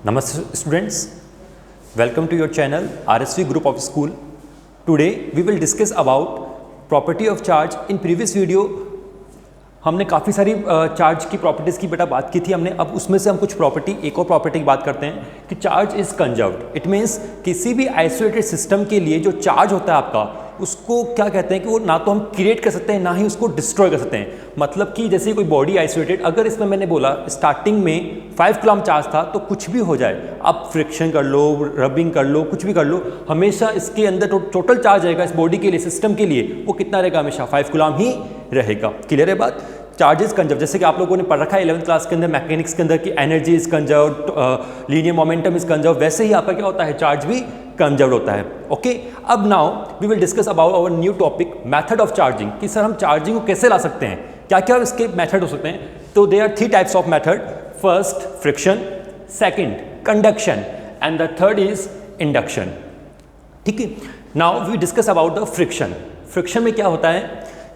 Namaste students, welcome to your channel RSV Group of School. Today we will discuss about property of charge. In previous video हमने काफ़ी सारी charge की properties की बेटा बात की थी हमने. अब उसमें से हम कुछ प्रॉपर्टी एक और प्रॉपर्टी की बात करते हैं कि charge is conserved. It means किसी भी आइसोलेटेड सिस्टम के लिए जो चार्ज होता है आपका उसको क्या कहते हैं कि वो ना तो हम क्रिएट कर सकते हैं ना ही उसको डिस्ट्रॉय कर सकते हैं. मतलब कि जैसे कोई बॉडी आइसोलेटेड, अगर इसमें मैंने बोला स्टार्टिंग में 5 कूलम चार्ज था तो कुछ भी हो जाए, आप फ्रिक्शन कर लो, रबिंग कर लो, कुछ भी कर लो, हमेशा इसके अंदर टोटल चार्ज रहेगा इस बॉडी के लिए, सिस्टम के लिए, वो कितना रहेगा? हमेशा 5 कूलम ही रहेगा. क्लियर है बात? चार्जेस कंजर्व, जैसे कि आप लोगों ने पढ़ रखा है 11th क्लास के अंदर मैकेनिक्स के अंदर कि energy is conserve, linear momentum is conserve, वैसे ही आपका क्या होता है? चार्ज भी कंजर्व होता है. ओके, अब now we will discuss about our new topic method of charging, कि सर हम चार्जिंग को कैसे ला सकते हैं, क्या क्या इसके मेथड हो सकते हैं. तो they are 3 types of method. First friction, second conduction and the third is induction. ठीक है, now we discuss about the friction. Friction में क्या होता है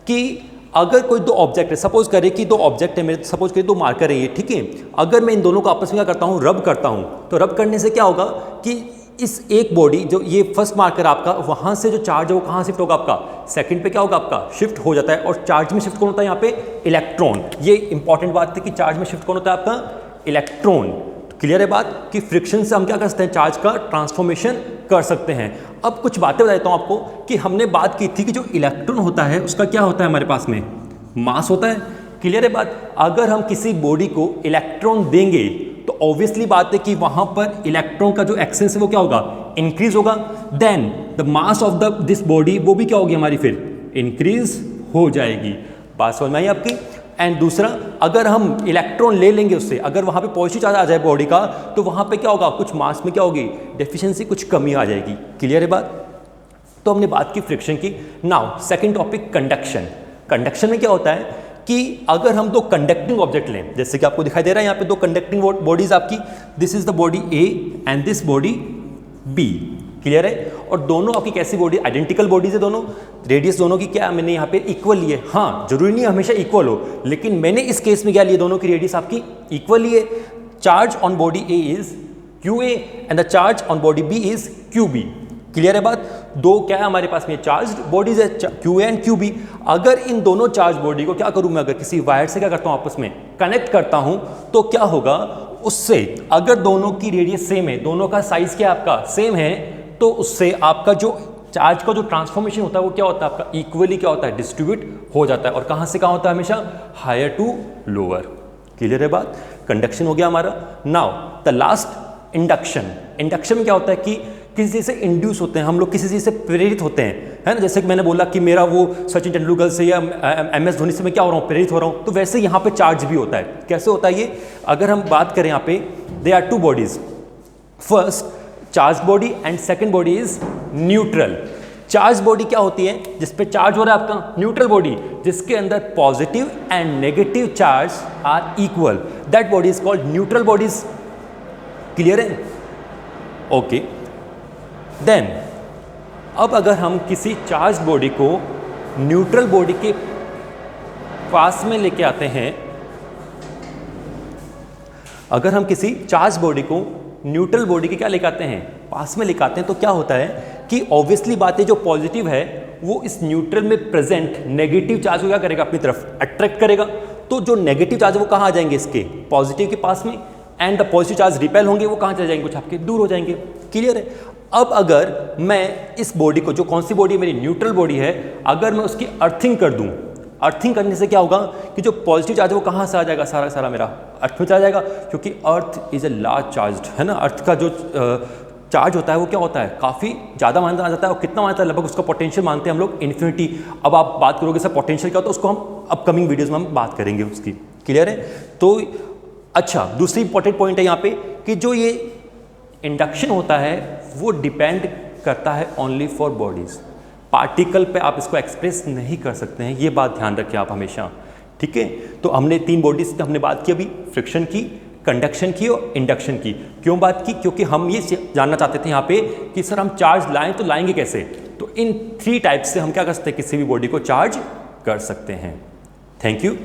कि अगर कोई दो ऑब्जेक्ट है, सपोज करें कि दो ऑब्जेक्ट है मेरे, सपोज करें 2 मार्कर है ये, ठीक है. अगर मैं इन दोनों को आपस में क्या करता हूँ? रब करता हूँ. तो रब करने से क्या होगा कि इस एक बॉडी, जो ये फर्स्ट मार्कर आपका, वहाँ से जो चार्ज है वो कहाँ शिफ्ट होगा? आपका सेकंड पे क्या होगा? आपका शिफ्ट हो जाता है. और चार्ज में शिफ्ट कौन होता है? यहाँ पे इलेक्ट्रॉन. ये इंपॉर्टेंट बात है कि चार्ज में शिफ्ट कौन होता है? आपका इलेक्ट्रॉन. क्लियर है बात कि फ्रिक्शन से हम क्या कर सकते हैं? चार्ज का ट्रांसफॉर्मेशन कर सकते हैं. अब कुछ बातें बताता हूँ आपको कि हमने बात की थी कि जो इलेक्ट्रॉन होता है उसका क्या होता है? हमारे पास में मास होता है. क्लियर है बात? अगर हम किसी बॉडी को इलेक्ट्रॉन देंगे तो ऑब्वियसली बात है कि वहां पर इलेक्ट्रॉन का जो एक्सेस है वो क्या होगा? इंक्रीज होगा. Then the mass of this body वो भी क्या होगी हमारी? फिर इंक्रीज हो जाएगी. बात समझ में आई आपकी? एंड दूसरा, अगर हम इलेक्ट्रॉन ले लेंगे उससे, अगर वहाँ पे पॉजिटिव चार्ज आ जाए बॉडी का, तो वहाँ पे क्या होगा? कुछ मास में क्या होगी? डेफिशिएंसी, कुछ कमी आ जाएगी. क्लियर है बात? तो हमने बात की फ्रिक्शन की. Now second topic conduction. Conduction में क्या होता है कि अगर हम 2 कंडक्टिंग ऑब्जेक्ट लें, जैसे कि आपको दिखाई दे रहा है यहाँ पे 2 कंडक्टिंग बॉडीज आपकी, this is the body A and this body B. Clear है? और दोनों आपकी कैसी बॉडी? आइडेंटिकल बॉडीज है दोनों. रेडियस दोनों की क्या मैंने यहाँ पे इक्वल ली है. हाँ, जरूरी नहीं हमेशा इक्वल हो, लेकिन मैंने इस केस में क्या लिया? दोनों की रेडियस आपकी इक्वल ही है. Charge on body A is Q A and the charge on body B is Q B. Clear है बात? 2 क्या है हमारे पास में? चार्ज बॉडीज है, Q A and Q B. अगर इन दोनों चार्ज बॉडी को क्या करूं मैं? अगर किसी वायर से क्या करता हूं? आपस में कनेक्ट करता हूं, तो क्या होगा उससे? अगर दोनों की रेडियस सेम है, दोनों का साइज क्या आपका सेम है, तो उससे आपका जो चार्ज का जो ट्रांसफॉर्मेशन होता है वो क्या होता है? आपका इक्वली क्या होता है? डिस्ट्रीब्यूट हो जाता है. और कहां से कहां होता है? हमेशा हायर टू लोअर. क्लियर है बात? कंडक्शन हो गया हमारा. Now the last induction. Induction में क्या होता है कि किसी चीज़ से इंड्यूस होते हैं हम लोग, किसी चीज़ से प्रेरित होते हैं, है ना. जैसे कि मैंने बोला कि मेरा वो सचिन तेंदुलकर से या MS धोनी से मैं क्या हो रहा हूँ? प्रेरित हो रहा हूँ. तो वैसे यहाँ पे चार्ज भी होता है. कैसे होता है ये? अगर हम बात करें यहाँ पे, they are 2 bodies. First charge body and second body is neutral. Charge body क्या होती है? जिस पे चार्ज हो रहा है आपका. न्यूट्रल बॉडी जिसके अंदर positive and negative charge are equal, that body is called neutral bodies. Clear है? ओके. देन अब अगर हम किसी चार्ज बॉडी को न्यूट्रल बॉडी के पास में लेके आते हैं, अगर हम किसी चार्ज बॉडी को न्यूट्रल बॉडी के क्या लेके आते हैं? पास में लेके आते हैं, तो क्या होता है कि ऑब्वियसली बात है जो पॉजिटिव है वो इस न्यूट्रल में प्रेजेंट नेगेटिव चार्ज को क्या करेगा? अपनी तरफ अट्रैक्ट करेगा. तो जो नेगेटिव चार्ज है वो कहाँ आ जाएंगे? इसके पॉजिटिव के पास में. And the positive charge repel होंगे, वो कहाँ चले जाएंगे? कुछ आपके दूर हो जाएंगे. क्लियर है? अब अगर मैं इस बॉडी को, जो कौन सी बॉडी मेरी न्यूट्रल बॉडी है, अगर मैं उसकी अर्थिंग कर दूं, अर्थिंग करने से क्या होगा कि जो पॉजिटिव चार्ज है वो कहाँ से आ जाएगा? सारा सारा मेरा अर्थ में चला जाएगा, क्योंकि earth is a large charge, है ना. अर्थ का जो चार्ज होता है वो क्या होता है? काफ़ी ज़्यादा माना जाता है. और कितना मानता है? लगभग उसका पोटेंशियल मानते हैं हम लोग इन्फिनिटी. अब आप बात करोगे सर पोटेंशियल क्या होता है, उसको हम अपकमिंग वीडियोज़ में हम बात करेंगे उसकी. क्लियर है? तो अच्छा, दूसरी इंपॉर्टेंट पॉइंट है यहाँ पे कि जो ये इंडक्शन होता है वो डिपेंड करता है ओनली फॉर बॉडीज. पार्टिकल पे आप इसको एक्सप्रेस नहीं कर सकते हैं, ये बात ध्यान रखें आप हमेशा. ठीक है? तो हमने 3 बॉडीज की हमने बात की अभी, फ्रिक्शन की, कंडक्शन की और इंडक्शन की. क्यों बात की? क्योंकि हम ये जानना चाहते थे यहाँ पे कि सर हम चार्ज लाएं तो लाएंगे कैसे. तो इन 3 टाइप्स से हम क्या कर सकते हैं? किसी भी बॉडी को चार्ज कर सकते हैं. Thank you.